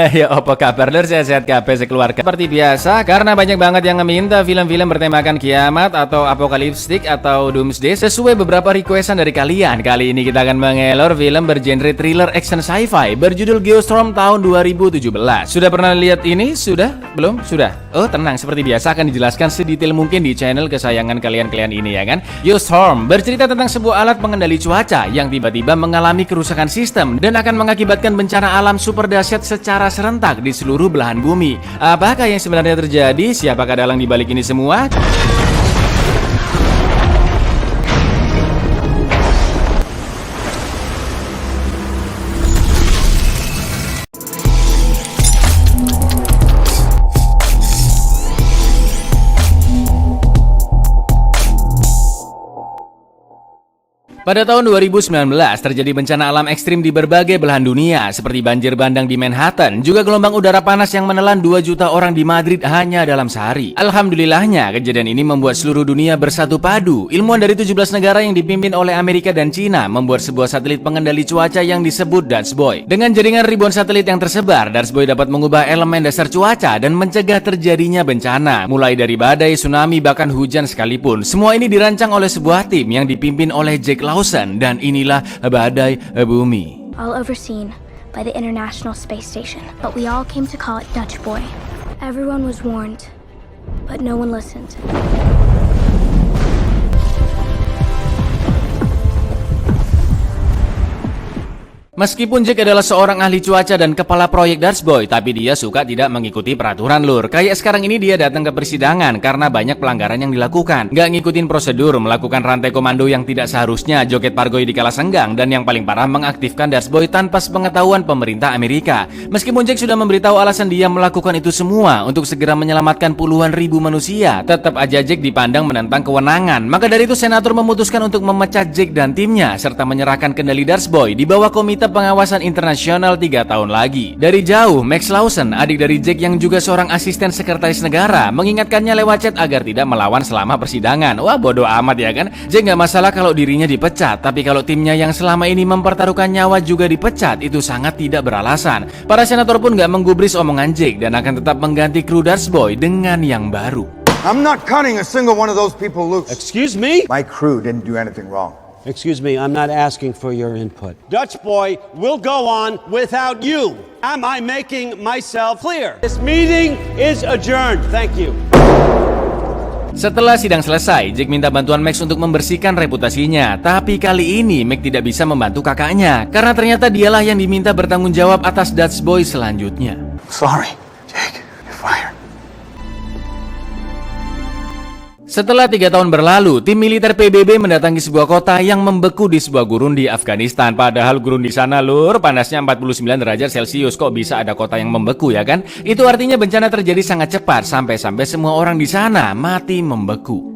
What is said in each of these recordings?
Ya apa kabar lur, sehat-sehat kabeh sekeluarga. Seperti biasa, karena banyak banget yang meminta film-film bertemakan kiamat atau apokaliptik atau doomsday sesuai beberapa requestan dari kalian. Kali ini kita akan mengelor film bergenre thriller action sci-fi berjudul Geostorm tahun 2017. Sudah pernah lihat ini? Sudah? Belum? Sudah? Oh tenang, seperti biasa akan dijelaskan sedetail mungkin di channel kesayangan kalian-kalian ini ya kan. Geostorm bercerita tentang sebuah alat pengendali cuaca yang tiba-tiba mengalami kerusakan sistem dan akan mengakibatkan bencana alam super dahsyat secara serentak di seluruh belahan bumi. Apakah yang sebenarnya terjadi? Siapakah dalang di balik ini semua? Pada tahun 2019 terjadi bencana alam ekstrim di berbagai belahan dunia seperti banjir bandang di Manhattan, juga gelombang udara panas yang menelan 2 juta orang di Madrid hanya dalam sehari. Alhamdulillahnya kejadian ini membuat seluruh dunia bersatu padu. Ilmuwan dari 17 negara yang dipimpin oleh Amerika dan Cina membuat sebuah satelit pengendali cuaca yang disebut Dutchboy. Dengan jaringan ribuan satelit yang tersebar, Dutchboy dapat mengubah elemen dasar cuaca dan mencegah terjadinya bencana, mulai dari badai, tsunami, bahkan hujan sekalipun. Semua ini dirancang oleh sebuah tim yang dipimpin oleh Jack Lawson, dan inilah badai bumi. All overseen by the International Space Station, but we all came to call it Dutch Boy. Everyone was warned, but no one listened. Meskipun Jack adalah seorang ahli cuaca dan kepala proyek Dutchboy, tapi dia suka tidak mengikuti peraturan lur. Kayak sekarang ini dia datang ke persidangan karena banyak pelanggaran yang dilakukan. Nggak ngikutin prosedur, melakukan rantai komando yang tidak seharusnya, joget pargoy di kala senggang, dan yang paling parah mengaktifkan Dutchboy tanpa sepengetahuan pemerintah Amerika. Meskipun Jack sudah memberitahu alasan dia melakukan itu semua untuk segera menyelamatkan puluhan ribu manusia, tetap aja Jack dipandang menentang kewenangan. Maka dari itu senator memutuskan untuk memecat Jack dan timnya serta menyerahkan kendali Dutchboy di bawah komite pengawasan internasional 3 tahun lagi. Dari jauh, Max Lawson, adik dari Jack yang juga seorang asisten sekretaris negara, mengingatkannya lewat chat agar tidak melawan selama persidangan. Wah, bodoh amat ya kan? Jack nggak masalah kalau dirinya dipecat, tapi kalau timnya yang selama ini mempertaruhkan nyawa juga dipecat, itu sangat tidak beralasan. Para senator pun nggak menggubris omongan Jack dan akan tetap mengganti kru Dutchboy dengan yang baru. I'm not cutting a single one of those people loose. Excuse me? My crew didn't do anything wrong. Excuse me, I'm not asking for your input. Dutch Boy will go on without you. Am I making myself clear? This meeting is adjourned. Thank you. Setelah sidang selesai, Jack minta bantuan Max untuk membersihkan reputasinya. Tapi kali ini Max tidak bisa membantu kakaknya karena ternyata dialah yang diminta bertanggung jawab atas Dutchboy selanjutnya. Sorry, Jake, you're fired. Setelah 3 tahun berlalu, tim militer PBB mendatangi sebuah kota yang membeku di sebuah gurun di Afghanistan. Padahal gurun di sana lur, panasnya 49 derajat Celcius. Kok bisa ada kota yang membeku ya kan? Itu artinya bencana terjadi sangat cepat, sampai-sampai semua orang di sana mati membeku.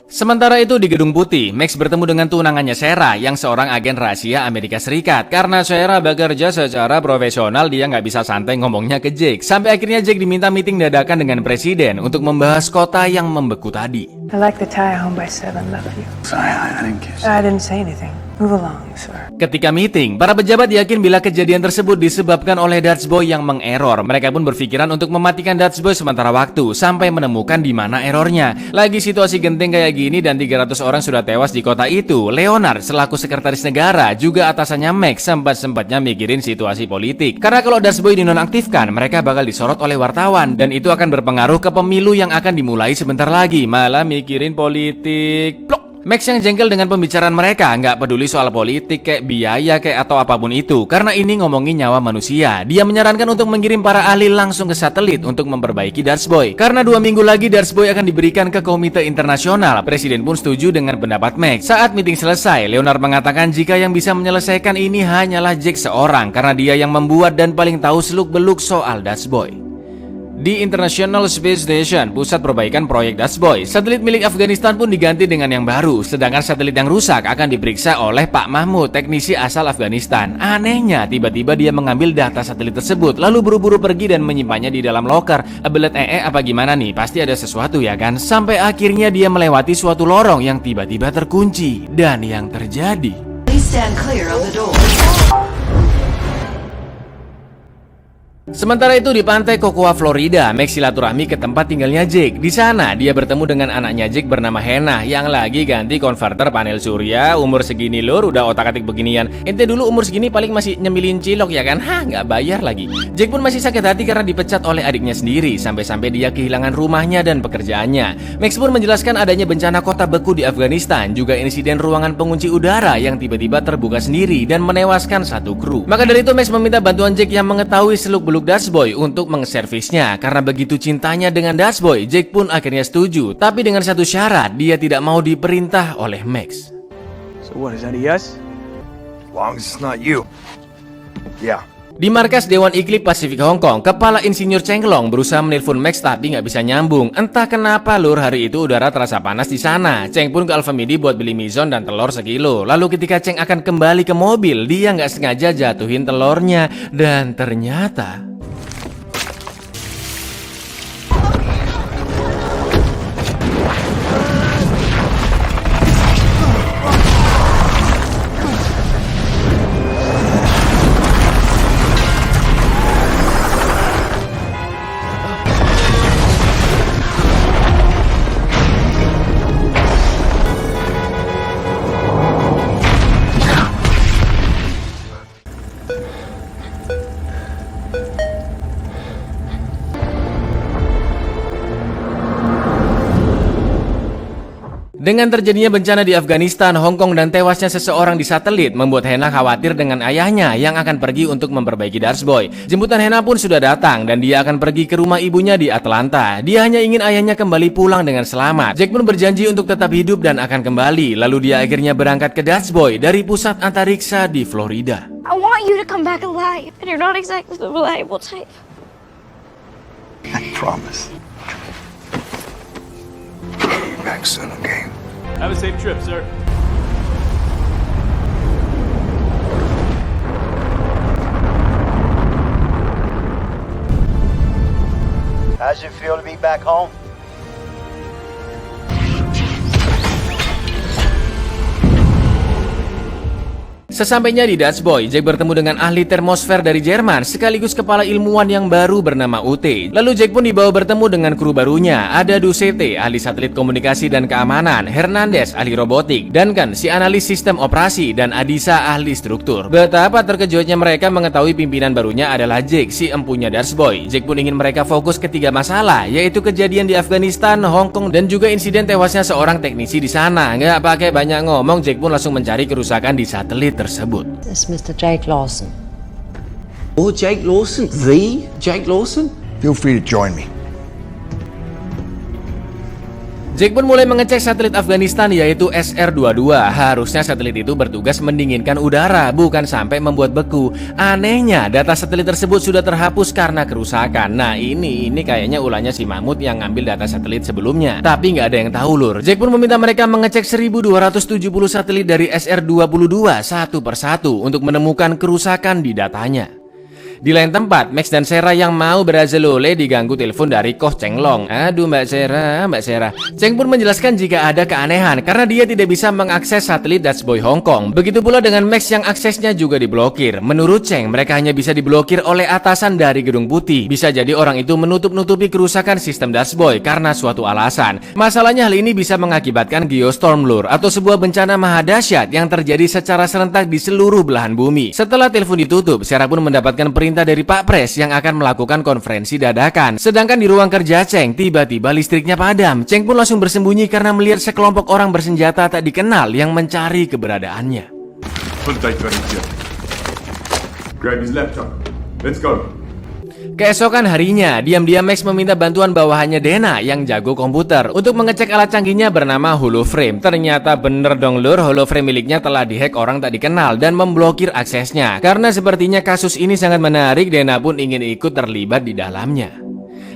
Sementara itu di Gedung Putih, Max bertemu dengan tunangannya Sarah yang seorang agen rahasia Amerika Serikat. Karena Sarah bekerja secara profesional, dia nggak bisa santai ngomongnya ke Jack. Sampai akhirnya Jack diminta meeting dadakan dengan presiden untuk membahas kota yang membeku tadi. I like the tie home by 7 love you. Sorry, I didn't kiss. I didn't say anything. Move along, sir. Ketika meeting, para pejabat yakin bila kejadian tersebut disebabkan oleh Dutchboy yang mengerror. Mereka pun berpikiran untuk mematikan Dutchboy sementara waktu sampai menemukan di mana errornya. Lagi situasi genting kayak gini dan 300 orang sudah tewas di kota itu. Leonard selaku sekretaris negara juga atasannya Max sempat-sempatnya mikirin situasi politik. Karena kalau Dutchboy dinonaktifkan, mereka bakal disorot oleh wartawan dan itu akan berpengaruh ke pemilu yang akan dimulai sebentar lagi. Malah mikirin politik. Plok. Max yang jengkel dengan pembicaraan mereka, nggak peduli soal politik, kayak biaya, kayak atau apapun itu. Karena ini ngomongin nyawa manusia. Dia menyarankan untuk mengirim para ahli langsung ke satelit untuk memperbaiki Dutchboy. Karena 2 minggu lagi Dutchboy akan diberikan ke komite internasional. Presiden pun setuju dengan pendapat Max. Saat meeting selesai, Leonard mengatakan jika yang bisa menyelesaikan ini hanyalah Jack seorang. Karena dia yang membuat dan paling tahu seluk-beluk soal Dutchboy. Di International Space Station, pusat perbaikan proyek Dutch Boy, satelit milik Afghanistan pun diganti dengan yang baru, sedangkan satelit yang rusak akan diperiksa oleh Pak Mahmud, teknisi asal Afghanistan. Anehnya, tiba-tiba dia mengambil data satelit tersebut, lalu buru-buru pergi dan menyimpannya di dalam loker. Belet apa gimana nih? Pasti ada sesuatu ya kan? Sampai akhirnya dia melewati suatu lorong yang tiba-tiba terkunci. Dan yang terjadi, Please stand clear of the door. sementara itu di pantai Cocoa, Florida, Max silaturahmi ke tempat tinggalnya Jake. Di sana dia bertemu dengan anaknya Jake bernama Hannah yang lagi ganti konverter panel surya. Umur segini lur udah otak-atik beginian. Ente dulu umur segini paling masih nyemilin cilok ya kan? Hah, nggak bayar lagi. Jake pun masih sakit hati karena dipecat oleh adiknya sendiri, sampai-sampai dia kehilangan rumahnya dan pekerjaannya. Max pun menjelaskan adanya bencana kota beku di Afghanistan, juga insiden ruangan pengunci udara yang tiba-tiba terbuka sendiri dan menewaskan satu kru. Maka dari itu Max meminta bantuan Jake yang mengetahui seluk-beluk Dutch Boy untuk mengservisnya. Karena begitu cintanya dengan Dutch Boy, Jake pun akhirnya setuju, tapi dengan satu syarat, dia tidak mau diperintah oleh Max. So what, is that a yes? As long as it's not you. Yeah. Di markas Dewan Iklim Pasifik Hong Kong, kepala insinyur Cheng Long berusaha menelpon Max tapi nggak bisa nyambung. Entah kenapa lur, hari itu udara terasa panas di sana. Cheng pun ke Alfamidi buat beli mizon dan telur sekilo. Lalu ketika Cheng akan kembali ke mobil, dia nggak sengaja jatuhin telurnya dan ternyata dengan terjadinya bencana di Afghanistan, Hong Kong dan tewasnya seseorang di satelit membuat Hannah khawatir dengan ayahnya yang akan pergi untuk memperbaiki Dutch Boy. Jemputan Hannah pun sudah datang dan dia akan pergi ke rumah ibunya di Atlanta. Dia hanya ingin ayahnya kembali pulang dengan selamat. Jack pun berjanji untuk tetap hidup dan akan kembali. Lalu dia akhirnya berangkat ke Dutch Boy dari pusat antariksa di Florida. I want you to come back alive, and you're not exactly the reliable type. I promise. Back soon, okay? Have a safe trip, sir. How's it feel to be back home? Sesampainya di Dutch Boy, Jack bertemu dengan ahli termosfer dari Jerman sekaligus kepala ilmuwan yang baru bernama UT. Lalu Jack pun dibawa bertemu dengan kru barunya. Ada Ducete, ahli satelit komunikasi dan keamanan, Hernandez, ahli robotik, Duncan, si analis sistem operasi, dan Adisa, ahli struktur. Betapa terkejutnya mereka mengetahui pimpinan barunya adalah Jack, si empunya Dutch Boy. Jack pun ingin mereka fokus ke 3 masalah, yaitu kejadian di Afghanistan, Hong Kong, dan juga insiden tewasnya seorang teknisi di sana. Nggak pakai banyak ngomong, Jack pun langsung mencari kerusakan di satelit tersebut. This is Mr. Jake Lawson. Oh, Jake Lawson? The Jake Lawson? Feel free to join me. Jack pun mulai mengecek satelit Afghanistan yaitu SR-22. Harusnya satelit itu bertugas mendinginkan udara, bukan sampai membuat beku. Anehnya, data satelit tersebut sudah terhapus karena kerusakan. Nah ini kayaknya ulahnya si Mahmud yang ngambil data satelit sebelumnya. Tapi nggak ada yang tahu lur. Jack pun meminta mereka mengecek 1270 satelit dari SR-22 satu persatu untuk menemukan kerusakan di datanya. Di lain tempat, Max dan Sarah yang mau berazalole diganggu telepon dari Koh Cheng Long. Aduh Mbak Sarah. Cheng pun menjelaskan jika ada keanehan karena dia tidak bisa mengakses satelit Dutch Boy Hong Kong. Begitu pula dengan Max yang aksesnya juga diblokir. Menurut Cheng, mereka hanya bisa diblokir oleh atasan dari Gedung Putih. Bisa jadi orang itu menutup-nutupi kerusakan sistem Dutch Boy karena suatu alasan. Masalahnya hal ini bisa mengakibatkan geostorm lur atau sebuah bencana mahadahsyat yang terjadi secara serentak di seluruh belahan bumi. Setelah telepon ditutup, Sarah pun mendapatkan perintah dari Pak Pres yang akan melakukan konferensi dadakan. Sedangkan di ruang kerja Cheng, tiba-tiba listriknya padam. Cheng pun langsung bersembunyi karena melihat sekelompok orang bersenjata tak dikenal yang mencari keberadaannya. Grab his laptop. Let's go. Keesokan harinya, diam-diam Max meminta bantuan bawahannya Dena yang jago komputer untuk mengecek alat canggihnya bernama Holoframe. Ternyata bener dong lur, Holoframe miliknya telah dihack orang tak dikenal dan memblokir aksesnya. Karena sepertinya kasus ini sangat menarik, Dena pun ingin ikut terlibat di dalamnya.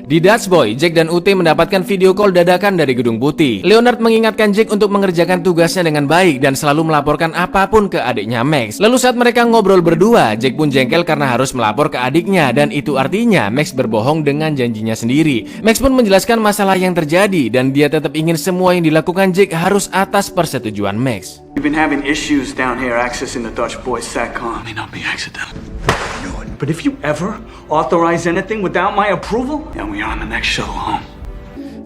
Di Dutch Boy, Jack dan UT mendapatkan video call dadakan dari Gedung Putih. Leonard mengingatkan Jack untuk mengerjakan tugasnya dengan baik dan selalu melaporkan apapun ke adiknya Max. Lalu saat mereka ngobrol berdua, Jack pun jengkel karena harus melapor ke adiknya dan itu artinya Max berbohong dengan janjinya sendiri. Max pun menjelaskan masalah yang terjadi dan dia tetap ingin semua yang dilakukan Jack harus atas persetujuan Max. We've been having issues down here accessing the Dutch Boys SATCOM. May not be accidental. But if you ever authorize anything without my approval, then we are on the next shuttle home.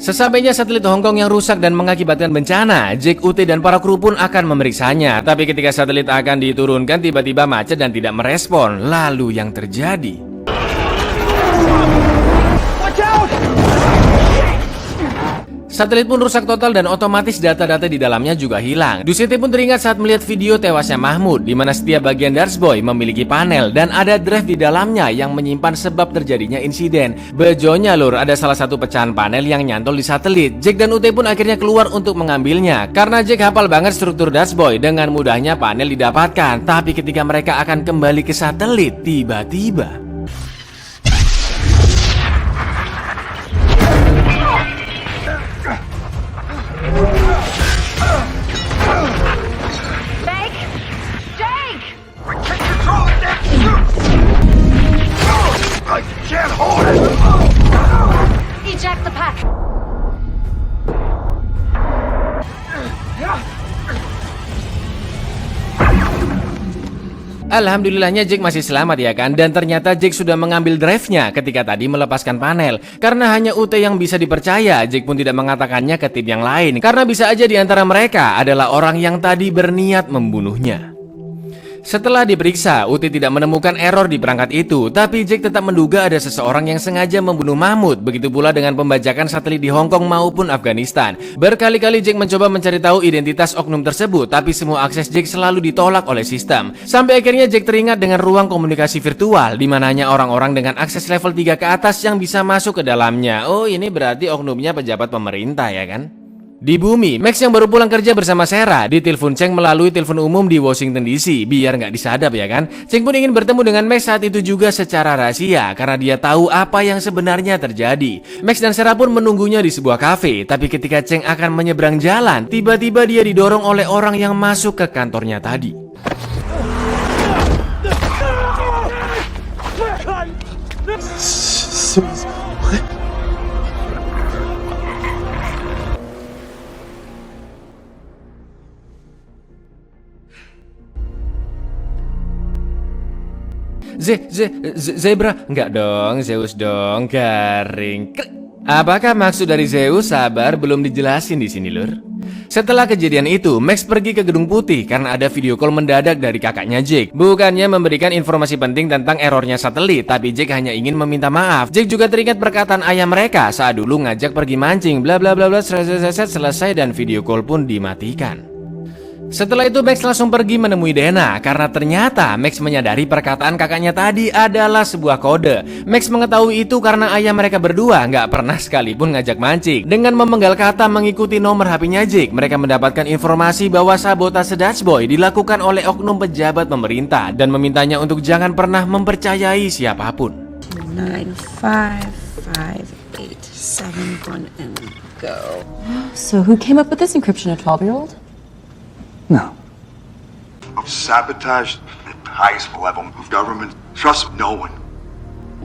Sesampainya satelit Hong Kong yang rusak dan mengakibatkan bencana, Jack, UT, dan para kru pun akan memeriksanya. Tapi ketika satelit akan diturunkan, tiba-tiba macet dan tidak merespon. Lalu yang terjadi... Satelit pun rusak total dan otomatis data-data di dalamnya juga hilang. Dusiti pun teringat saat melihat video tewasnya Mahmud, di mana setiap bagian Dutch Boy memiliki panel dan ada drive di dalamnya yang menyimpan sebab terjadinya insiden. Bejonya lur, ada salah satu pecahan panel yang nyantol di satelit. Jack dan UT pun akhirnya keluar untuk mengambilnya. Karena Jack hafal banget struktur Dutch Boy, dengan mudahnya panel didapatkan. Tapi ketika mereka akan kembali ke satelit, tiba-tiba... Eject the pack. Alhamdulillahnya Jack masih selamat ya kan. Dan ternyata Jack sudah mengambil drive-nya ketika tadi melepaskan panel. Karena hanya UT yang bisa dipercaya, Jack pun tidak mengatakannya ke tim yang lain. Karena bisa aja di antara mereka adalah orang yang tadi berniat membunuhnya. Setelah diperiksa, UT tidak menemukan error di perangkat itu, tapi Jack tetap menduga ada seseorang yang sengaja membunuh Mahmud. Begitu pula dengan pembajakan satelit di Hong Kong maupun Afghanistan. Berkali-kali Jack mencoba mencari tahu identitas oknum tersebut, tapi semua akses Jack selalu ditolak oleh sistem. Sampai akhirnya Jack teringat dengan ruang komunikasi virtual, di mana hanya orang-orang dengan akses level 3 ke atas yang bisa masuk ke dalamnya. Oh, ini berarti oknumnya pejabat pemerintah ya kan? Di bumi, Max yang baru pulang kerja bersama Sarah ditelepon Cheng melalui telepon umum di Washington DC biar nggak disadap ya kan. Cheng pun ingin bertemu dengan Max saat itu juga secara rahasia karena dia tahu apa yang sebenarnya terjadi. Max dan Sarah pun menunggunya di sebuah kafe, tapi ketika Cheng akan menyeberang jalan, tiba-tiba dia didorong oleh orang yang masuk ke kantornya tadi. Zebra? Enggak dong, Zeus dong, garing. Apakah maksud dari Zeus? Sabar, belum dijelasin di sini, lur. Setelah kejadian itu, Max pergi ke Gedung Putih karena ada video call mendadak dari kakaknya Jack. Bukannya memberikan informasi penting tentang errornya satelit, tapi Jack hanya ingin meminta maaf. Jack juga teringat perkataan ayah mereka saat dulu ngajak pergi mancing, bla bla bla bla, selesai dan video call pun dimatikan. Setelah itu Max langsung pergi menemui Dana karena ternyata Max menyadari perkataan kakaknya tadi adalah sebuah kode. Max mengetahui itu karena ayah mereka berdua nggak pernah sekalipun ngajak mancing. Dengan memenggal kata mengikuti nomor HP-nya Jack, mereka mendapatkan informasi bahwa sabotase Dutch Boy dilakukan oleh oknum pejabat pemerintah dan memintanya untuk jangan pernah mempercayai siapapun. 9, 5, 5, 8, 7, 1 and go. So who came up with this encryption, a 12-year-old? No. Sabotage at the highest level of government. Trust no one.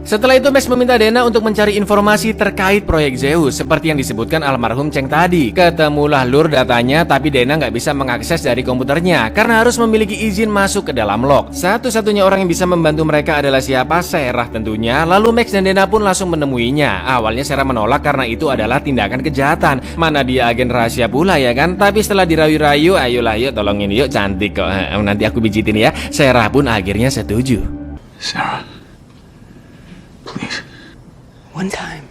Setelah itu Max meminta Dana untuk mencari informasi terkait proyek Zeus seperti yang disebutkan almarhum Cheng tadi. Ketemulah lur datanya, tapi Dana nggak bisa mengakses dari komputernya karena harus memiliki izin masuk ke dalam log. Satu-satunya orang yang bisa membantu mereka adalah siapa? Sarah tentunya. Lalu Max dan Dana pun langsung menemuinya. Awalnya Sarah menolak karena itu adalah tindakan kejahatan. Mana dia agen rahasia pula ya kan? Tapi setelah dirayu-rayu, ayolah yuk tolongin yuk, cantik kok. Nanti aku pijitin ya. Sarah pun akhirnya setuju. Sarah. Please. One time,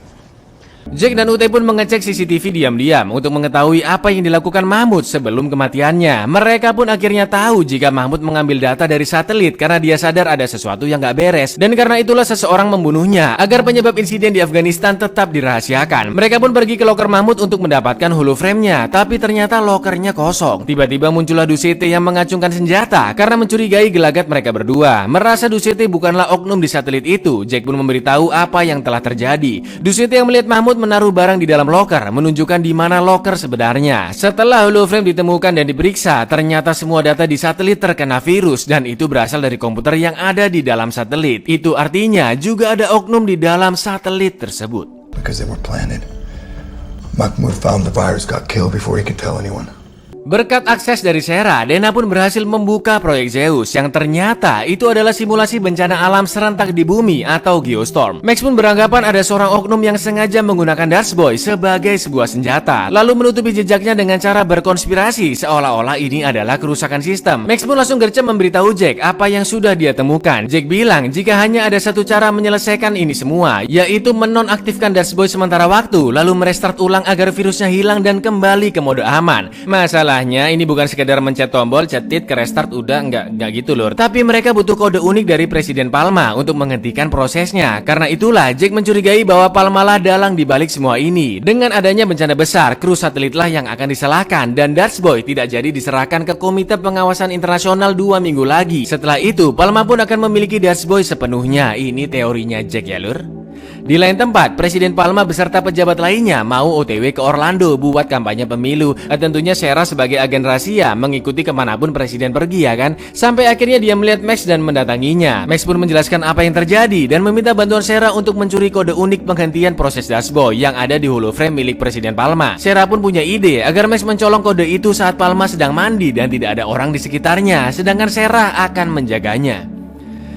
Jack dan Ute pun mengecek CCTV diam-diam untuk mengetahui apa yang dilakukan Mahmud sebelum kematiannya. Mereka pun akhirnya tahu jika Mahmud mengambil data dari satelit karena dia sadar ada sesuatu yang gak beres. Dan karena itulah seseorang membunuhnya agar penyebab insiden di Afghanistan tetap dirahasiakan. Mereka pun pergi ke loker Mahmud untuk mendapatkan holoframe-nya, tapi ternyata lokernya kosong. Tiba-tiba muncullah Ducete yang mengacungkan senjata karena mencurigai gelagat mereka berdua. Merasa Ducete bukanlah oknum di satelit itu, Jack pun memberitahu apa yang telah terjadi. Ducete yang melihat Mahmud menaruh barang di dalam loker menunjukkan di mana loker sebenarnya. Setelah holoframe ditemukan dan diperiksa, ternyata semua data di satelit terkena virus dan itu berasal dari komputer yang ada di dalam satelit. Itu artinya juga ada oknum di dalam satelit tersebut. Because they were planted. Mahmoud found the virus, got killed before he could tell anyone. Berkat akses dari Sarah, Dana pun berhasil membuka proyek Zeus yang ternyata itu adalah simulasi bencana alam serentak di bumi atau geostorm. Max pun beranggapan ada seorang oknum yang sengaja menggunakan Darth Boy sebagai sebuah senjata, lalu menutupi jejaknya dengan cara berkonspirasi seolah-olah ini adalah kerusakan sistem. Max pun langsung gercep memberitahu Jack apa yang sudah dia temukan. Jack bilang jika hanya ada satu cara menyelesaikan ini semua, yaitu menonaktifkan Darth Boy sementara waktu, lalu merestart ulang agar virusnya hilang dan kembali ke mode aman. Masalahnya ini bukan sekedar mencet tombol, cetit ke restart udah nggak gitu lur. Tapi mereka butuh kode unik dari Presiden Palma untuk menghentikan prosesnya. Karena itulah Jack mencurigai bahwa Palma lah dalang dibalik semua ini. Dengan adanya bencana besar, kru satelitlah yang akan disalahkan dan Darth Boy tidak jadi diserahkan ke Komite Pengawasan Internasional 2 minggu lagi. Setelah itu, Palma pun akan memiliki Darth Boy sepenuhnya. Ini teorinya Jack ya lur. Di lain tempat, Presiden Palma beserta pejabat lainnya mau OTW ke Orlando buat kampanye pemilu. Tentunya Sarah sebagai agen rahasia mengikuti kemanapun Presiden pergi ya kan. Sampai akhirnya dia melihat Max dan mendatanginya. Max pun menjelaskan apa yang terjadi dan meminta bantuan Sarah untuk mencuri kode unik penghentian proses Darth Boy yang ada di holoframe milik Presiden Palma. Sarah pun punya ide agar Max mencolong kode itu saat Palma sedang mandi dan tidak ada orang di sekitarnya, sedangkan Sarah akan menjaganya.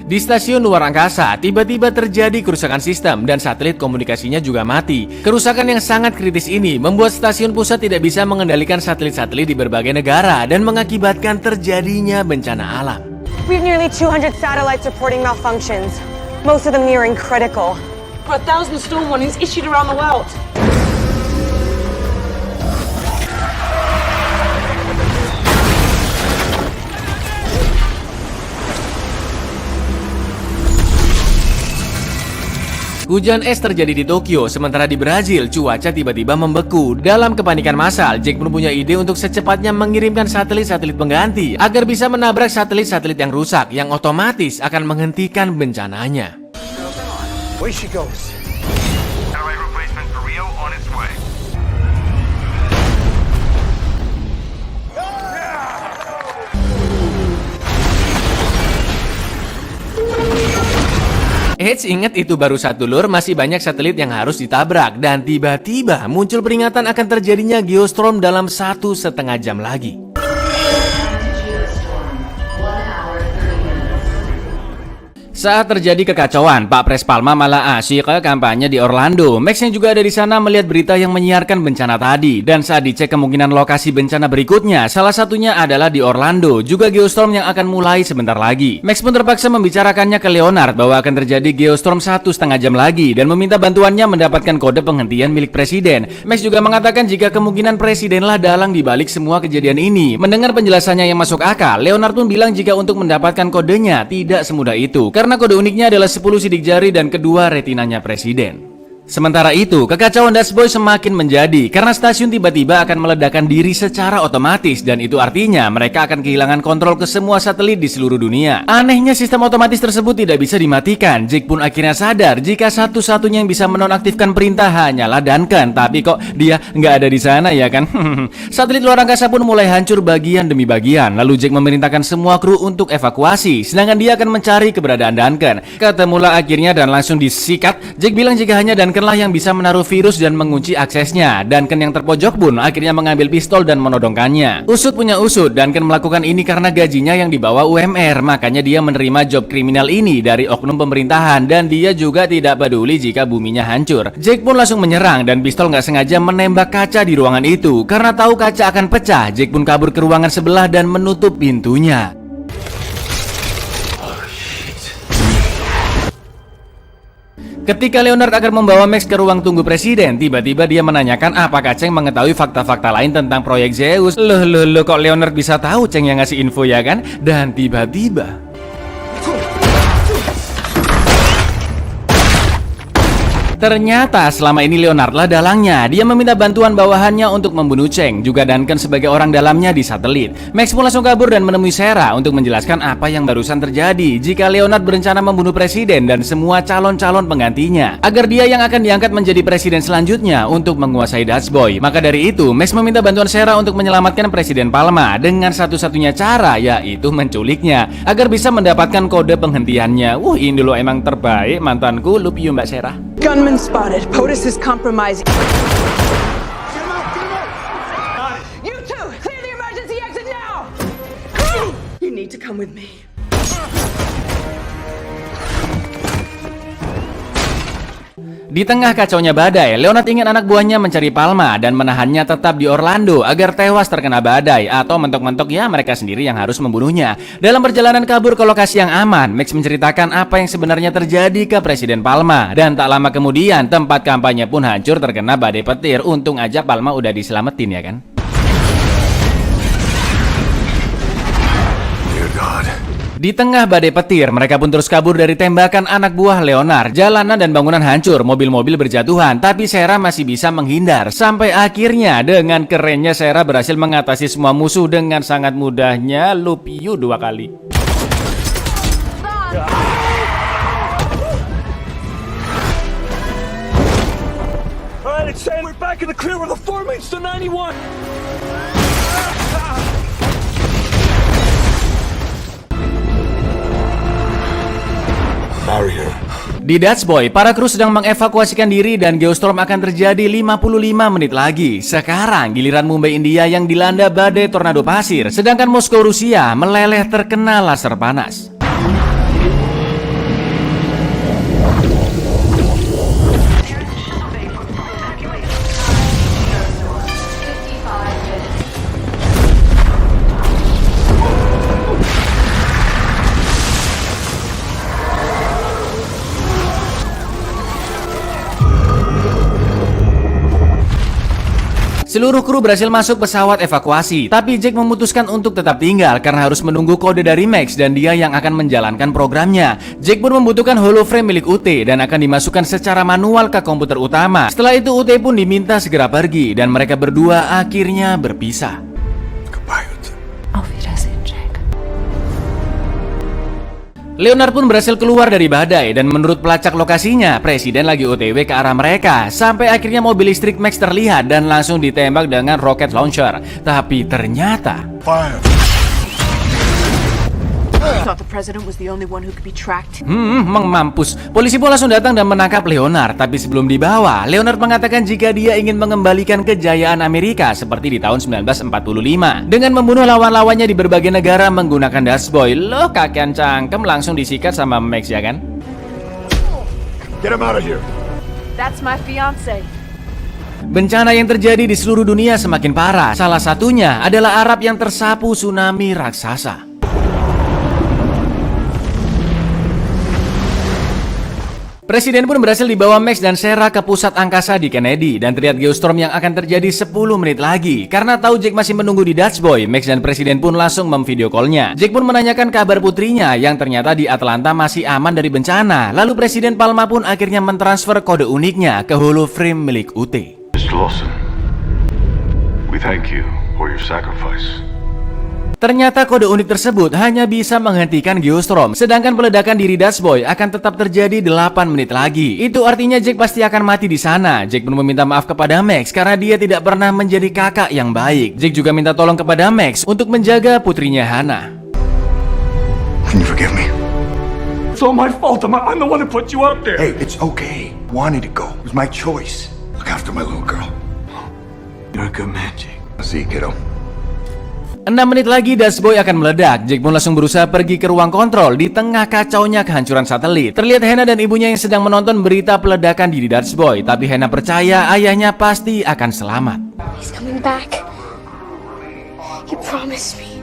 Di stasiun luar angkasa, tiba-tiba terjadi kerusakan sistem dan satelit komunikasinya juga mati. Kerusakan yang sangat kritis ini membuat stasiun pusat tidak bisa mengendalikan satelit-satelit di berbagai negara dan mengakibatkan terjadinya bencana alam. We have nearly 200 satellites reporting malfunctions, most of them nearing critical. 1,000 storm warnings issued around the world. Hujan es terjadi di Tokyo, sementara di Brazil cuaca tiba-tiba membeku. Dalam kepanikan massal, Jack pun punya ide untuk secepatnya mengirimkan satelit-satelit pengganti agar bisa menabrak satelit-satelit yang rusak, yang otomatis akan menghentikan bencananya. Away she goes. Satellite replacement for Rio on its way. Eits, ingat itu baru satu lur, masih banyak satelit yang harus ditabrak. Dan tiba-tiba muncul peringatan akan terjadinya geostorm dalam 1,5 jam lagi. Saat terjadi kekacauan, Pak Pres Palma malah asyik ke kampanye di Orlando. Max yang juga ada di sana melihat berita yang menyiarkan bencana tadi. Dan saat dicek kemungkinan lokasi bencana berikutnya, salah satunya adalah di Orlando, juga geostorm yang akan mulai sebentar lagi. Max pun terpaksa membicarakannya ke Leonard bahwa akan terjadi geostorm 1,5 jam lagi dan meminta bantuannya mendapatkan kode penghentian milik presiden. Max juga mengatakan jika kemungkinan presidenlah dalang dibalik semua kejadian ini. Mendengar penjelasannya yang masuk akal, Leonard pun bilang jika untuk mendapatkan kodenya tidak semudah itu. Karena kode uniknya adalah 10 sidik jari dan kedua retinanya presiden. Sementara itu, kekacauan Darth Boy semakin menjadi karena stasiun tiba-tiba akan meledakkan diri secara otomatis dan itu artinya mereka akan kehilangan kontrol ke semua satelit di seluruh dunia. Anehnya sistem otomatis tersebut tidak bisa dimatikan. Jack pun akhirnya sadar jika satu-satunya yang bisa menonaktifkan perintah hanyalah Duncan, tapi kok dia nggak ada di sana ya kan? Satelit luar angkasa pun mulai hancur bagian demi bagian. Lalu Jack memerintahkan semua kru untuk evakuasi, sedangkan dia akan mencari keberadaan Duncan. Ketemulah akhirnya dan langsung disikat. Jack bilang jika hanya Duncan lah yang bisa menaruh virus dan mengunci aksesnya. Duncan yang terpojok pun akhirnya mengambil pistol dan menodongkannya. Usut punya usut, Duncan melakukan ini karena gajinya yang dibawa UMR, makanya dia menerima job kriminal ini dari oknum pemerintahan dan dia juga tidak peduli jika buminya hancur. Jack pun langsung menyerang dan pistol nggak sengaja menembak kaca di ruangan itu. Karena tahu kaca akan pecah, Jack pun kabur ke ruangan sebelah dan menutup pintunya. Ketika Leonard akan membawa Max ke ruang tunggu presiden, tiba-tiba dia menanyakan apakah Cheng mengetahui fakta-fakta lain tentang proyek Zeus. Loh, kok Leonard bisa tahu Cheng yang ngasih info ya kan? Dan tiba-tiba ternyata selama ini Leonard lah dalangnya. Dia meminta bantuan bawahannya untuk membunuh Cheng, juga Duncan sebagai orang dalamnya di satelit. Max pun langsung kabur dan menemui Sarah untuk menjelaskan apa yang barusan terjadi jika Leonard berencana membunuh presiden dan semua calon-calon penggantinya, agar dia yang akan diangkat menjadi presiden selanjutnya untuk menguasai Dutch Boy. Maka dari itu, Max meminta bantuan Sarah untuk menyelamatkan Presiden Palma dengan satu-satunya cara, yaitu menculiknya, agar bisa mendapatkan kode penghentiannya. Ini lo emang terbaik mantanku, love you Mbak Sarah. Gunman spotted. POTUS is compromising. You two, clear the emergency exit now! You need to come with me. Di tengah kacaunya badai, Leonard ingin anak buahnya mencari Palma dan menahannya tetap di Orlando agar tewas terkena badai, atau mentok-mentok ya mereka sendiri yang harus membunuhnya. Dalam perjalanan kabur ke lokasi yang aman, Max menceritakan apa yang sebenarnya terjadi ke Presiden Palma. Dan tak lama kemudian, tempat kampanye pun hancur terkena badai petir. Untung aja Palma udah diselamatin ya kan? Di tengah badai petir, mereka pun terus kabur dari tembakan anak buah Leonard. Jalanan dan bangunan hancur, mobil-mobil berjatuhan, tapi Sarah masih bisa menghindar. Sampai akhirnya dengan kerennya Sarah berhasil mengatasi semua musuh dengan sangat mudahnya. Loop you 2 kali. Alright, it's saying we're back in the clear with the 4 mates to 91. Di Dutch Boy, para kru sedang mengevakuasikan diri dan Geostorm akan terjadi 55 menit lagi. Sekarang giliran Mumbai India yang dilanda badai tornado pasir, sedangkan Moskow Rusia meleleh terkena laser panas. Seluruh kru berhasil masuk pesawat evakuasi, tapi Jack memutuskan untuk tetap tinggal karena harus menunggu kode dari Max dan dia yang akan menjalankan programnya. Jack pun membutuhkan holoframe milik UT dan akan dimasukkan secara manual ke komputer utama. Setelah itu UT pun diminta segera pergi dan mereka berdua akhirnya berpisah. Leonard pun berhasil keluar dari badai dan menurut pelacak lokasinya, Presiden lagi OTW ke arah mereka. Sampai akhirnya mobil listrik Max terlihat dan langsung ditembak dengan rocket launcher. Tapi ternyata mampus. Polisi pun langsung datang dan menangkap Leonard. Tapi sebelum dibawa, Leonard mengatakan jika dia ingin mengembalikan kejayaan Amerika seperti di tahun 1945 dengan membunuh lawan-lawannya di berbagai negara menggunakan Dutch Boy. Loh, kakean cangkem langsung disikat sama Max ya kan? Get him out of here. That's my fiance. Bencana yang terjadi di seluruh dunia semakin parah. Salah satunya adalah Arab yang tersapu tsunami raksasa. Presiden pun berhasil dibawa Max dan Sarah ke pusat angkasa di Kennedy dan terlihat Geostorm yang akan terjadi 10 menit lagi. Karena tahu Jack masih menunggu di Dutch Boy, Max dan Presiden pun langsung memvideo call-nya. Jack pun menanyakan kabar putrinya yang ternyata di Atlanta masih aman dari bencana. Lalu Presiden Palma pun akhirnya mentransfer kode uniknya ke holoframe milik UT. Mr. Lawson, we thank you for your sacrifice. Ternyata kode unik tersebut hanya bisa menghentikan Geostorm, sedangkan peledakan diri Dutch Boy akan tetap terjadi 8 menit lagi. Itu artinya Jack pasti akan mati di sana. Jack pun meminta maaf kepada Max karena dia tidak pernah menjadi kakak yang baik. Jack juga minta tolong kepada Max untuk menjaga putrinya Hannah. Can you forgive me? It's all my fault. I'm the one who put you up there. Hey, it's okay. Wanted to go. It was my choice. Look after my little girl. You're a good man, Jake. See you, kiddo. 6 menit lagi Dutch Boy akan meledak. Jack pun langsung berusaha pergi ke ruang kontrol di tengah kacaunya kehancuran satelit. Terlihat Hannah dan ibunya yang sedang menonton berita peledakan di Dutch Boy, tapi Hannah percaya ayahnya pasti akan selamat. He's coming back. He promised me.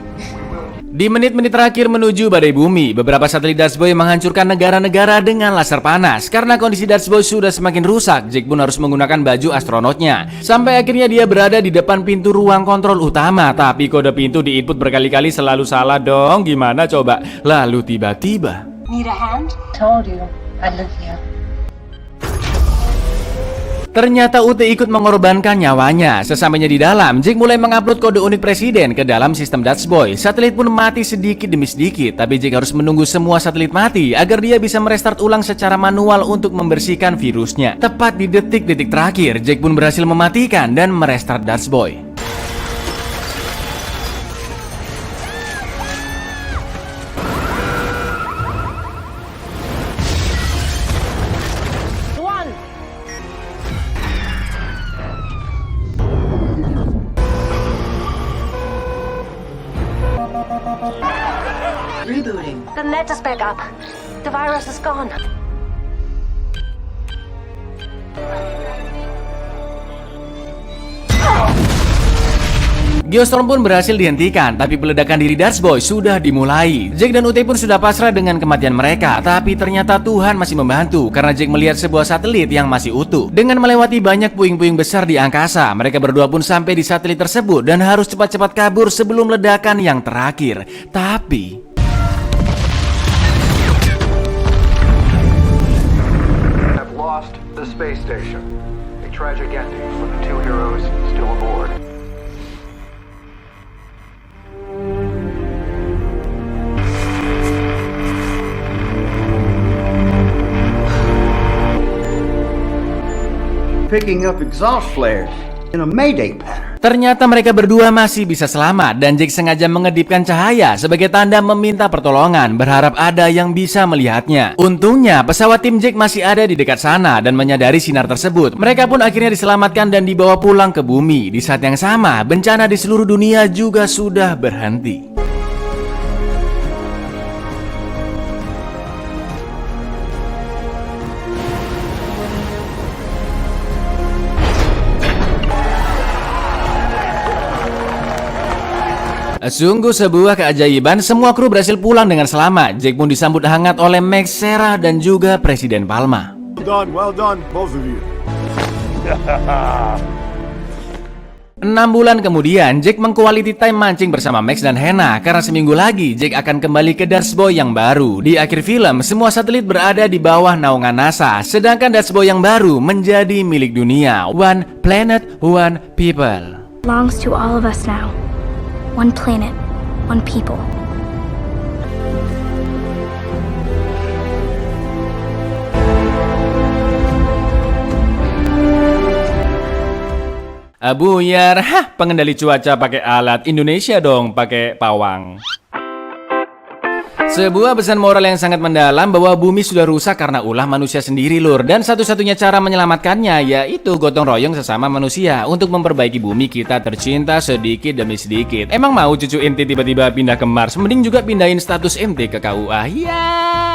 Di menit-menit terakhir menuju badai bumi, beberapa satelit Dutch Boy menghancurkan negara-negara dengan laser panas. Karena kondisi Dutch Boy sudah semakin rusak, Jake pun harus menggunakan baju astronotnya. Sampai akhirnya dia berada di depan pintu ruang kontrol utama. Tapi kode pintu di input berkali-kali selalu salah dong. Gimana coba? Lalu tiba-tiba, Need a hand? Told you, I live here. ternyata UT ikut mengorbankan nyawanya. Sesampainya di dalam, Jake mulai mengupload kode unit presiden ke dalam sistem Dutch Boy. Satelit pun mati sedikit demi sedikit, tapi Jake harus menunggu semua satelit mati agar dia bisa merestart ulang secara manual untuk membersihkan virusnya. Tepat di detik-detik terakhir, Jake pun berhasil mematikan dan merestart Dutch Boy. Rebooting. Then let us back up. The virus is gone. Geostorm pun berhasil dihentikan, tapi peledakan diri Dutch Boy sudah dimulai. Jake dan UT pun sudah pasrah dengan kematian mereka, tapi ternyata Tuhan masih membantu karena Jake melihat sebuah satelit yang masih utuh. Dengan melewati banyak puing-puing besar di angkasa, mereka berdua pun sampai di satelit tersebut dan harus cepat-cepat kabur sebelum ledakan yang terakhir. Tapi Have lost the space station. A tragic ending for the two heroes still aboard. Picking up exhaust flares in a mayday pattern. ternyata mereka berdua masih bisa selamat dan Jake sengaja mengedipkan cahaya sebagai tanda meminta pertolongan, berharap ada yang bisa melihatnya. Untungnya pesawat tim Jake masih ada di dekat sana dan menyadari sinar tersebut. Mereka pun akhirnya diselamatkan dan dibawa pulang ke bumi. Di saat yang sama, bencana di seluruh dunia juga sudah berhenti. Sungguh sebuah keajaiban, semua kru berhasil pulang dengan selamat. Jake pun disambut hangat oleh Max, Sarah, dan juga Presiden Palma. Well done, both of you. 6 bulan kemudian, Jake meng-quality time mancing bersama Max dan Hannah. Karena seminggu lagi, Jake akan kembali ke Dutch Boy yang baru. Di akhir film, semua satelit berada di bawah naungan NASA. Sedangkan Dutch Boy yang baru menjadi milik dunia. One planet, one people. Belongs to all of us now. One planet, one people. Buyar, pengendali cuaca pakai alat, Indonesia dong pakai pawang. Sebuah pesan moral yang sangat mendalam bahwa bumi sudah rusak karena ulah manusia sendiri, lur. Dan satu-satunya cara menyelamatkannya yaitu gotong royong sesama manusia untuk memperbaiki bumi kita tercinta sedikit demi sedikit. Emang mau cucu ente tiba-tiba pindah ke Mars? Mending juga pindahin status ente ke KUA. Ya.